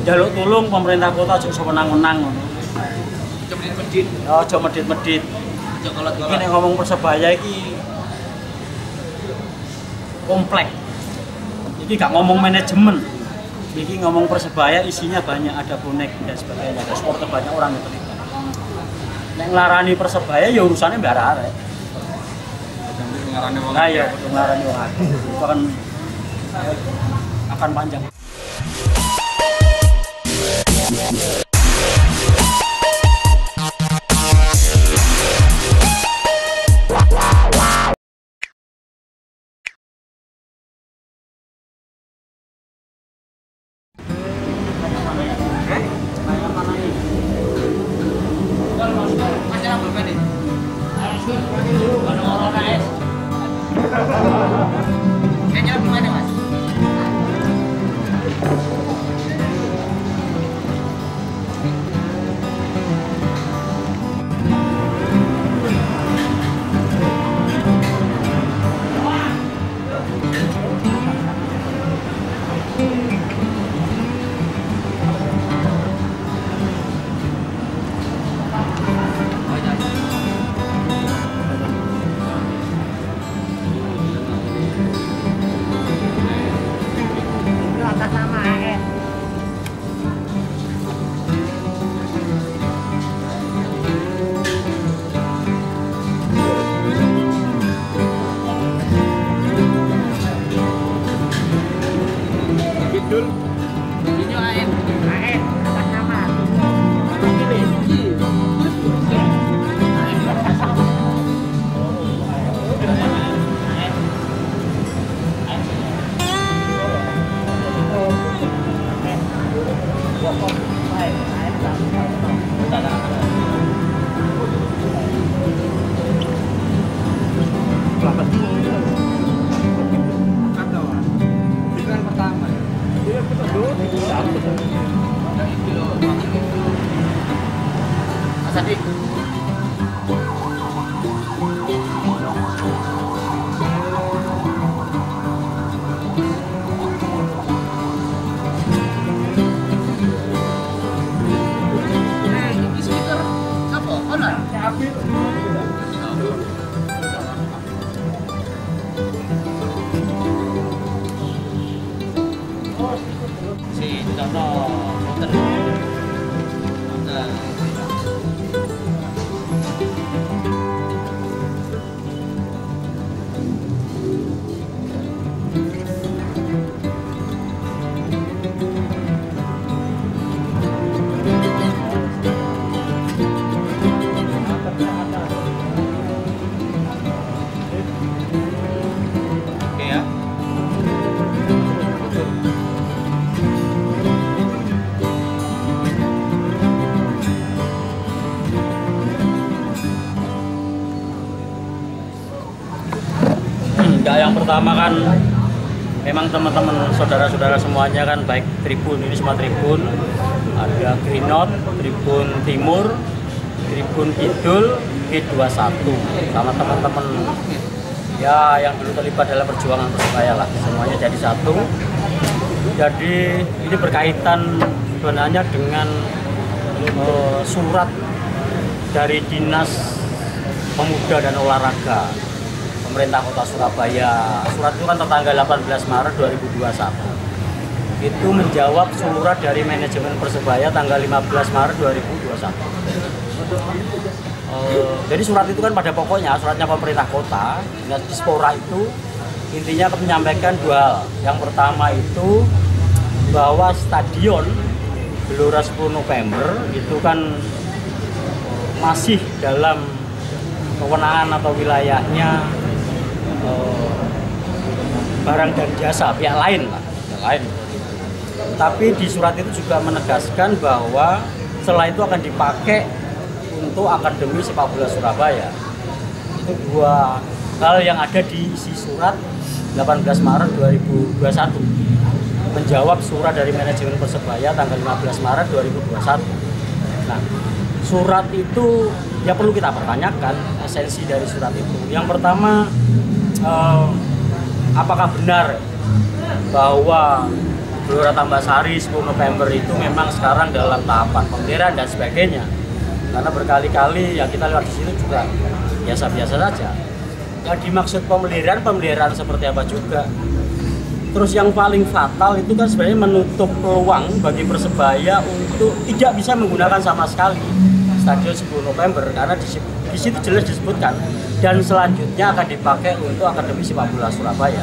Jaluk tulung pemerintah kota aja sewenang-wenang ngono. Medit-medit. Oh, aja medit-medit. Aja kolot-kolot. Iki nek ngomong Persebaya iki komplek. Iki gak ngomong manajemen. Iki ngomong Persebaya isinya banyak, ada bonek dan sebagainya, ada supporter banyak orang yang terlibat. Nek nglarani Persebaya ya urusannya mbak arek. Ngarani wong. Nah ya, kudu nglarani wong akeh. Itu akan panjang. Kayaknya belum ada, Mas. Ini AN atas nama. Mas Adi. Ini speaker apa? Honor. Si Dono Motor. Oke ya. Enggak, yang pertama kan memang teman-teman saudara-saudara semuanya kan baik tribun, ini semua tribun, ada Green Note, Tribun Timur, Tribun Kidul, G21 sama teman-teman ya yang dulu terlibat dalam perjuangan Persebaya lah, semuanya jadi satu. Jadi ini berkaitan sebenarnya dengan surat dari Dinas Pemuda dan Olahraga Pemerintah Kota Surabaya. Surat itu kan tertanggal 18 Maret 2021. Itu menjawab surat dari manajemen Persebaya tanggal 15 Maret 2021. Jadi surat itu kan pada pokoknya suratnya pemerintah kota, Dinas Dispora itu intinya menyampaikan dua hal. Yang pertama itu bahwa stadion Gelora 10 November itu kan masih dalam kewenangan atau wilayahnya barang dan jasa pihak lain lah, pihak lain. Tapi di surat itu juga menegaskan bahwa setelah itu akan dipakai untuk Akademi Sepak Bola Surabaya. Itu dua hal yang ada di isi surat 18 Maret 2021 menjawab surat dari manajemen Persebaya tanggal 15 Maret 2021. Nah, surat itu ya perlu kita pertanyakan esensi dari surat itu. Yang pertama, apakah benar bahwa Gelora Tambasari 10 November itu memang sekarang dalam tahapan pemeliharaan dan sebagainya. Karena berkali-kali ya kita lewat di situ juga biasa-biasa saja. Yang dimaksud pemeliharaan seperti apa juga. Terus yang paling fatal itu kan sebenarnya menutup peluang bagi Persebaya untuk tidak bisa menggunakan sama sekali Stadion 10 November karena di situ jelas disebutkan dan selanjutnya akan dipakai untuk Akademi Sepak Bola Surabaya.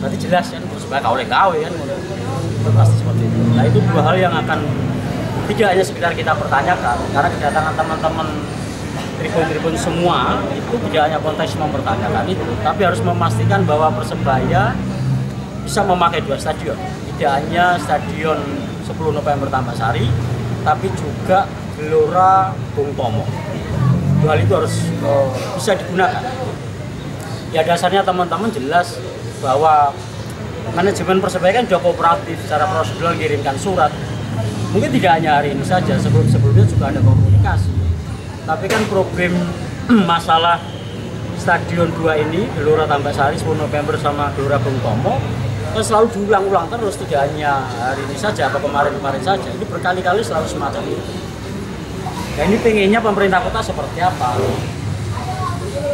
Berarti jelas kan Persebaya gawe kan itu pasti seperti itu. Nah itu dua hal yang akan tidak hanya sekedar kita pertanyakan karena kedatangan teman-teman tribun-tribun semua itu tidak hanya konteks mempertanyakan itu, tapi harus memastikan bahwa Persebaya bisa memakai dua stadion, tidak hanya Stadion 10 November Tambasari, tapi juga Gelora Bung Tomo. Dua hal itu harus bisa digunakan. Ya dasarnya teman-teman jelas bahwa manajemen Persebaya kan sudah kooperatif secara prosedural kirimkan surat. Mungkin tidak hanya hari ini saja, sebelumnya juga ada komunikasi. Tapi kan problem masalah Stadion 2 ini, Gelora Tambasari 10 November sama Gelora Bung Tomo, kan selalu diulang-ulang terus, tidak hanya hari ini saja atau kemarin-kemarin saja. Ini berkali-kali selalu semacam itu. Nah ini pengennya pemerintah kota seperti apa?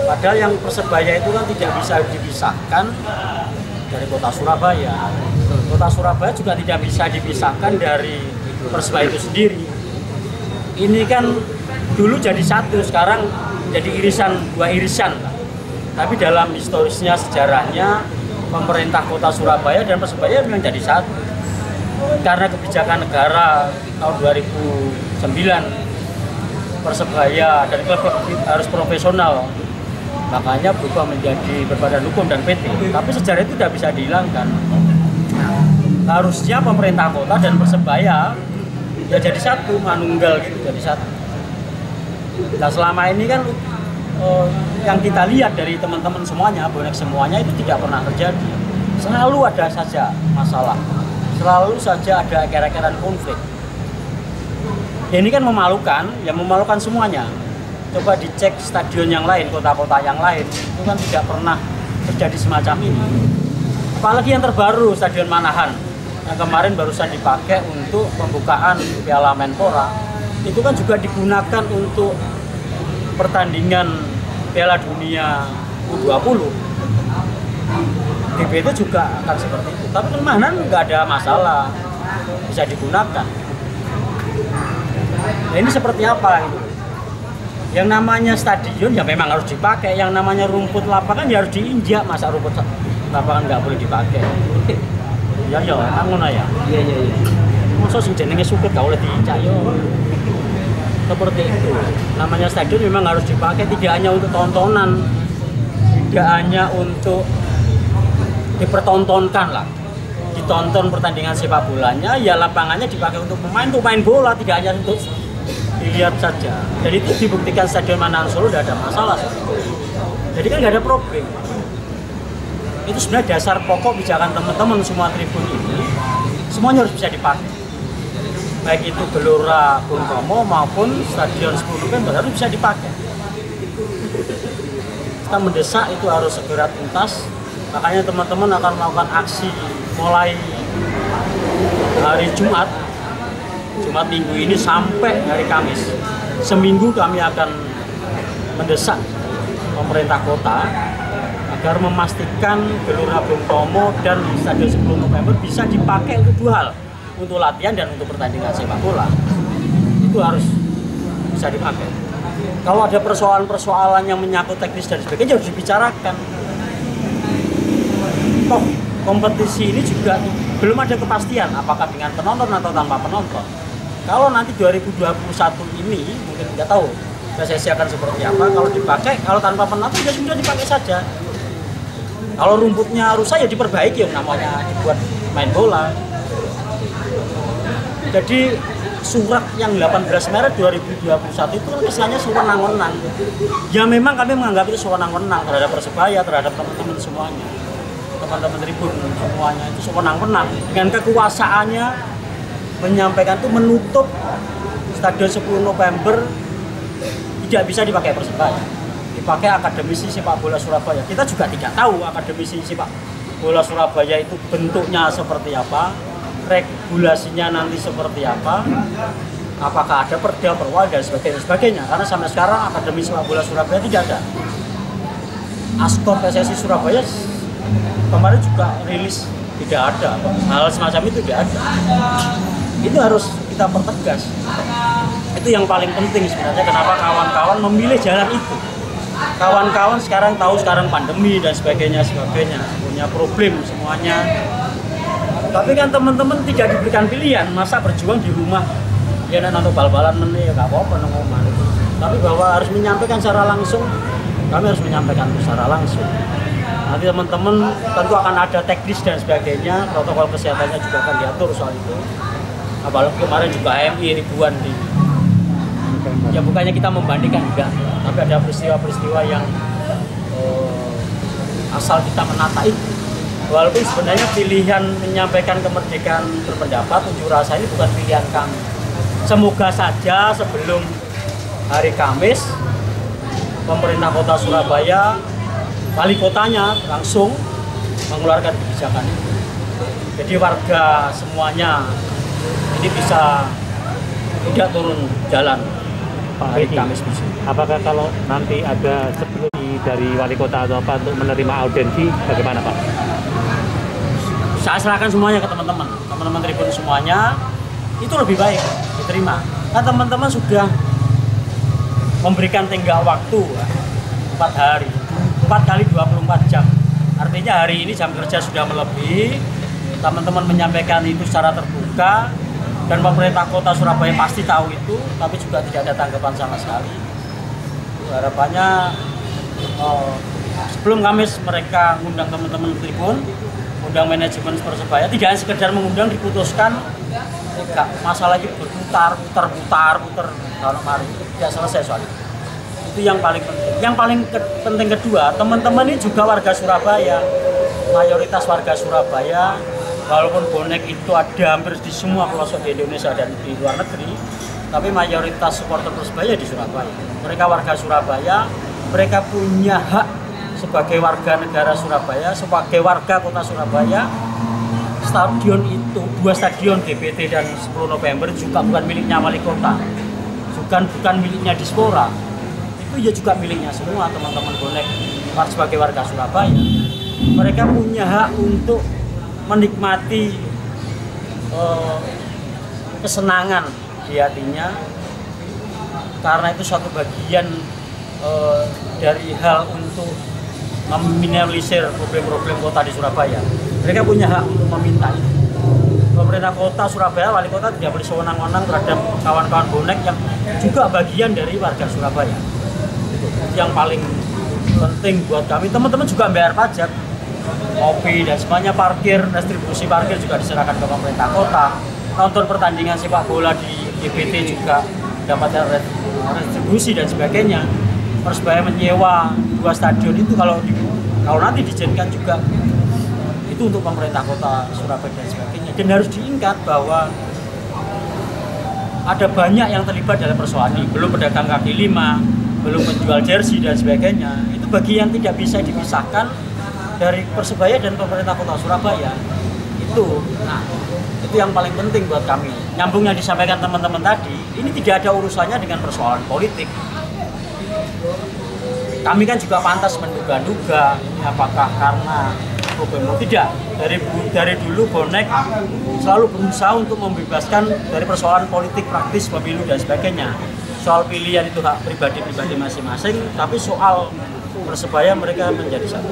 Padahal yang Persebaya itu kan tidak bisa dipisahkan dari kota Surabaya. Kota Surabaya juga tidak bisa dipisahkan dari Persebaya itu sendiri. Ini kan dulu jadi satu, sekarang jadi dua irisan. Tapi dalam historisnya, sejarahnya, pemerintah kota Surabaya dan Persebaya memang jadi satu. Karena kebijakan negara tahun 2009, Persebaya dan klub harus profesional, makanya berubah menjadi berbadan hukum dan PT. Tapi sejarah itu tidak bisa dihilangkan. Harusnya pemerintah kota dan Persebaya ya jadi satu, manunggal gitu, jadi satu. Nah selama ini kan yang kita lihat dari teman-teman semuanya, bonek semuanya itu tidak pernah terjadi. Selalu ada saja masalah, selalu saja ada ekor-ekoran konflik. Ya, ini kan memalukan, ya memalukan semuanya. Coba dicek stadion yang lain, kota-kota yang lain, itu kan tidak pernah terjadi semacam ini. Apalagi yang terbaru, Stadion Manahan, yang kemarin barusan dipakai untuk pembukaan Piala Menpora, itu kan juga digunakan untuk pertandingan Piala Dunia U20. DBT juga akan seperti itu, tapi Manahan nggak ada masalah, bisa digunakan. Nah, ini seperti apa gitu? Yang namanya stadion ya memang harus dipakai, yang namanya rumput lapangan ya harus diinjak, masa rumput lapangan nggak boleh dipakai? Ya ya, ngono ya. Iya. Masa sing jenenge supit gak boleh diinjak yo. Seperti itu. Namanya stadion memang harus dipakai, tidak hanya untuk tontonan, tidak hanya untuk dipertontonkan lah. Ditonton pertandingan sepak bolanya, ya lapangannya dipakai untuk main bola, tidak hanya untuk dilihat saja. Dan itu dibuktikan Stadion Manahan Solo tidak ada masalah. Jadi kan nggak ada problem. Itu sebenarnya dasar pokok pijakan teman-teman semua tribun ini, semuanya harus bisa dipakai. Baik itu Gelora Bung Tomo maupun Stadion 10 November harus bisa dipakai. Kita mendesak itu harus segera tuntas. Makanya teman-teman akan melakukan aksi mulai hari Jumat Minggu ini sampai hari Kamis. Seminggu kami akan mendesak pemerintah kota agar memastikan Gelora Bung Tomo dan Stadion 10 November bisa dipakai untuk dua hal, untuk latihan dan untuk pertandingan sepak bola. Itu harus bisa dipakai. Kalau ada persoalan-persoalan yang menyangkut teknis dan sebagainya harus dibicarakan. Toh kompetisi ini juga belum ada kepastian apakah dengan penonton atau tanpa penonton. Kalau nanti 2021 ini mungkin tidak tahu PSSI akan seperti apa. Kalau dipakai, kalau tanpa penonton ya sudah dipakai saja. Kalau rumputnya rusak ya diperbaiki, namanya dibuat main bola. Jadi surat yang 18 Maret 2021 itu kan kesannya sewenang-wenang. Ya memang kami menganggap itu sewenang-wenang terhadap Persebaya, terhadap teman-teman semuanya. Teman-teman tribun semuanya itu sewenang-wenang dengan kekuasaannya menyampaikan itu menutup Stadion 10 November tidak bisa dipakai Persebaya, dipakai Akademisi Sepak Bola Surabaya. Kita juga tidak tahu Akademisi Sepak Bola Surabaya itu bentuknya seperti apa, regulasinya nanti seperti apa, apakah ada perda, perwal dan sebagainya. Karena sampai sekarang Akademi Sepak Bola Surabaya tidak ada. Askor PSSI Surabaya kemarin juga rilis tidak ada, hal semacam itu tidak ada. Itu harus kita pertegas. Itu yang paling penting sebenarnya, kenapa kawan-kawan memilih jalan itu. Kawan-kawan sekarang tahu sekarang pandemi dan sebagainya punya problem semuanya. Tapi kan teman-teman tidak diberikan pilihan, masa berjuang di rumah ya nonton bal-balan ya nggak apa-apa ngomong. Tapi bahwa harus menyampaikan secara langsung, kami harus menyampaikan secara langsung. Nanti teman-teman tentu akan ada teknis dan sebagainya, protokol kesehatannya juga akan diatur soal itu. Apalagi kemarin juga AMI ribuan di. Ya bukannya kita membandingkan enggak, tapi ada peristiwa-peristiwa yang asal kita menata itu. Walaupun sebenarnya pilihan menyampaikan kemerdekaan berpendapat, unjuk rasa ini bukan pilihan kami. Semoga saja sebelum hari Kamis, pemerintah kota Surabaya, wali kotanya langsung mengeluarkan kebijakan itu. Jadi warga semuanya ini bisa tidak turun jalan hari Kamis besok. Apakah kalau nanti ada sebelum dari wali kota atau apa untuk menerima audiensi, bagaimana Pak? Saya serahkan semuanya ke teman-teman Tribun semuanya, itu lebih baik diterima. Kan teman-teman sudah memberikan tenggat waktu 4 hari, 4 kali 24 jam. Artinya hari ini jam kerja sudah melebihi, teman-teman menyampaikan itu secara terbuka, dan pemerintah kota Surabaya pasti tahu itu, tapi juga tidak ada tanggapan sama sekali. Harapannya sebelum Kamis mereka ngundang teman-teman Tribun, undang manajemen Persebaya, tidak hanya sekedar mengundang, diputuskan, enggak masalah itu berputar kalau mari tidak selesai soal itu yang paling penting. Yang paling penting kedua, teman-teman ini juga warga Surabaya, mayoritas warga Surabaya, walaupun bonek itu ada hampir di semua pelosok di Indonesia dan di luar negeri, tapi mayoritas supporter Persebaya di Surabaya. Mereka warga Surabaya, mereka punya hak sebagai warga negara Surabaya, sebagai warga kota Surabaya. Stadion itu, 2 stadion GBT dan 10 November juga bukan miliknya wali kota, bukan miliknya Dispora, itu ya juga miliknya semua teman-teman bonek sebagai warga Surabaya. Mereka punya hak untuk menikmati kesenangan di hatinya, karena itu suatu bagian dari hal untuk meminimalisir problem-problem kota di Surabaya. Mereka punya hak untuk meminta itu. Pemerintah kota Surabaya, wali kota tidak boleh sewenang-wenang terhadap kawan-kawan bonek yang juga bagian dari warga Surabaya. Itu yang paling penting buat kami. Teman-teman juga bayar pajak, kopi dan semuanya, parkir, distribusi parkir juga diserahkan ke pemerintah kota. Nonton pertandingan sepak bola di GBT juga dapatkan retribusi dan sebagainya. Persebaya menyewa 2 stadion itu kalau nanti diizinkan juga itu untuk pemerintah kota Surabaya dan sebagainya. Dan harus diingat bahwa ada banyak yang terlibat dalam persoalan ini, belum pedagang kaki lima, belum penjual jersey dan sebagainya. Itu bagian tidak bisa dipisahkan dari Persebaya dan pemerintah kota Surabaya. Itu yang paling penting buat kami. Nyambung yang disampaikan teman-teman tadi, ini tidak ada urusannya dengan persoalan politik. Kami kan juga pantas menduga-duga ini apakah karena problem tidak. Dari dulu bonek selalu berusaha untuk membebaskan dari persoalan politik praktis pemilu dan sebagainya. Soal pilihan itu hak pribadi masing-masing, tapi soal Persebaya mereka menjadi satu.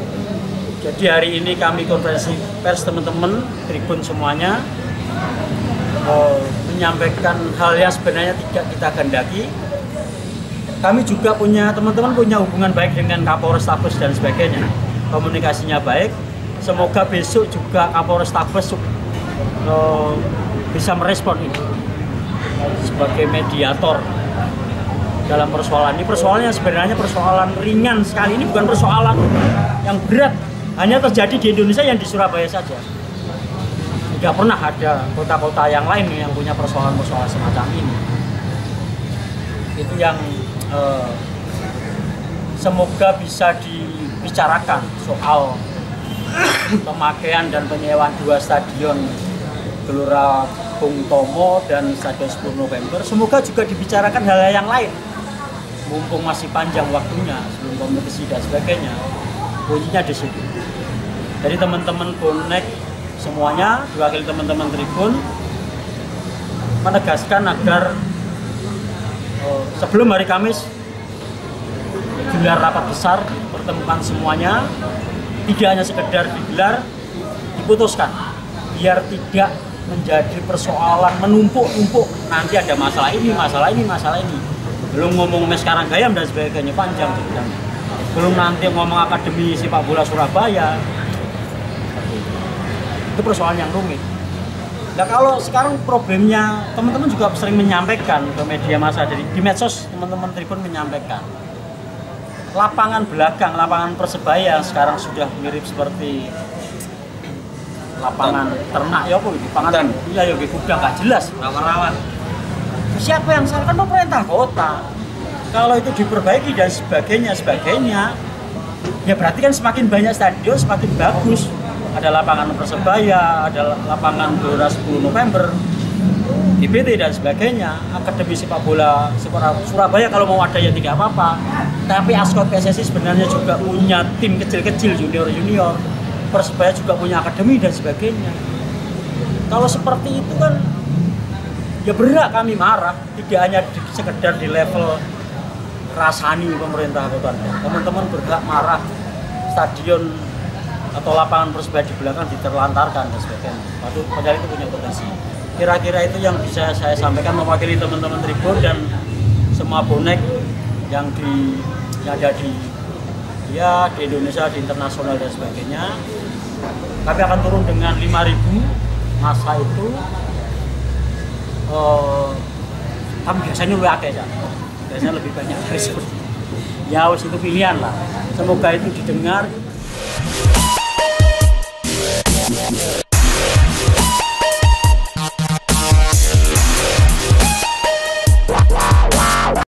Jadi hari ini kami konferensi pers teman-teman Tribun semuanya menyampaikan hal yang sebenarnya tidak kita kehendaki. Kami juga teman-teman punya hubungan baik dengan Kapolres Tabes dan sebagainya, komunikasinya baik. Semoga besok juga Kapolres Tabes bisa merespon ini sebagai mediator dalam persoalan ini. Persoalannya sebenarnya persoalan ringan sekali, ini bukan persoalan yang berat, hanya terjadi di Indonesia yang di Surabaya saja. Tidak pernah ada kota-kota yang lain yang punya persoalan-persoalan semacam ini. Itu yang semoga bisa dibicarakan soal pemakaian dan penyewaan 2 stadion Gelora Bung Tomo dan Stadion 10 November. Semoga juga dibicarakan hal yang lain. Mumpung masih panjang waktunya sebelum kompetisi dan sebagainya. Kuncinya di situ. Jadi teman-teman bonek semuanya, diwakili teman-teman Tribun, menegaskan agar sebelum hari Kamis gelar rapat besar, pertemuan semuanya, tidak hanya sekedar digelar, diputuskan biar tidak menjadi persoalan menumpuk-numpuk, nanti ada masalah ini, masalah ini, masalah ini. Belum ngomong mes Karanggayam dan sebagainya, panjang ceritanya. Belum nanti ngomong Akademi Sepak Bola Surabaya. Itu persoalan yang rumit. Nah kalau sekarang problemnya, teman-teman juga sering menyampaikan ke media massa, di medsos teman-teman Tribun menyampaikan lapangan belakang, lapangan Persebaya yang sekarang sudah mirip seperti lapangan ternak ya, lapangan iya ya, udah nggak jelas, rawan-rawan. Siapa yang salah? Kan pemerintah kota. Kalau itu diperbaiki dan sebagainya, ya berarti kan semakin banyak stadion semakin bagus. Ada lapangan Persebaya, ada lapangan Gelora 10 November, GBT dan sebagainya. Akademi Sepak Bola Surabaya kalau mau ada ya tidak apa-apa. Tapi Askot PSSI sebenarnya juga punya tim kecil-kecil, junior-junior. Persebaya juga punya akademi dan sebagainya. Kalau seperti itu kan ya berhak kami marah, tidak hanya sekedar di level rasani pemerintah kota. Teman-teman berhak marah stadion atau lapangan Persebaya di belakang diterlantarkan dan sebagainya. Padahal itu punya potensi. Kira-kira itu yang bisa saya sampaikan mewakili teman-teman Tribun dan semua bonek yang ada di Indonesia, di internasional dan sebagainya. Kami akan turun dengan 5.000 masa itu. Kami biasanya lebih akeh ya. Biasanya lebih banyak dari seperti itu. Ya wis itu pilihan lah. Semoga itu didengar.